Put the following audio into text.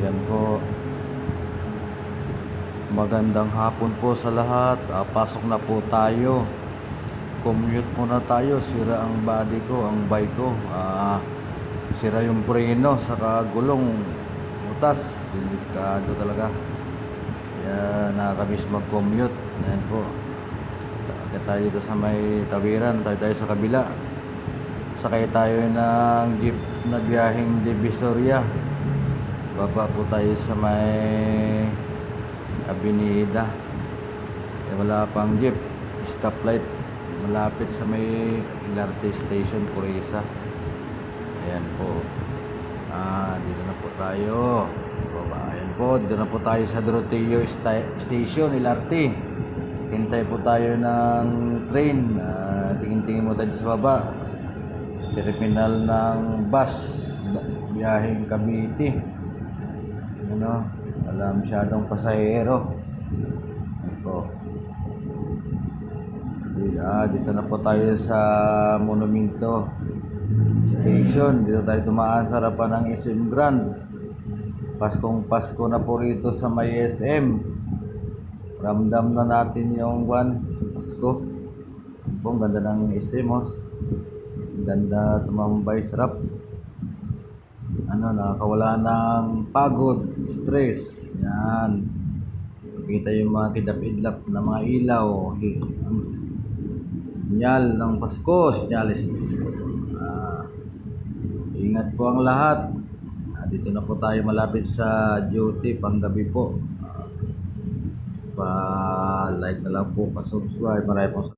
Yan po. Magandang hapon po sa lahat. Pasok na po tayo. Commute muna tayo. Sira ang body ko, ang bike ko. Sira yung preno, saka gulong. Butas. Delikado talaga. Kaya nakakamiss mag-commute. Yan po. Kaya tayo dito sa may tawiran. Tayo sa kabila. Sakay tayo ng jeep na biyaheng Divisoria. Baba po tayo sa may Avenida. Wala pang jeep. Stoplight malapit sa may LRT Station Purisa. Ayan po. Dito na po tayo. Baba. Ayan po. Dito na po tayo sa Doroteo Station LRT. Hintay po tayo ng train. Tingin-tingin mo tayo sa baba. Terminal ng bus. Biyaheng Cavite. Wala masyadong pasahero. Ito. Dito na po tayo sa Monumento Station. Dito tayo tumaan sa harapan ng SM Grand. Paskong Pasko na po rito sa may SM. Ramdam na natin yung Pasko. Ang ganda ng SM. Ganda tumambay, sarap. Nakakawala ng pagod, stress. Yan. Kita yung mga kidap-idlap na mga ilaw. Ang sinyal ng Pasko, sinyalis. Ingat po ang lahat. Dito na po tayo malapit sa duty panggabi po. Pa-like na lang po, pa-subscribe. Maraming po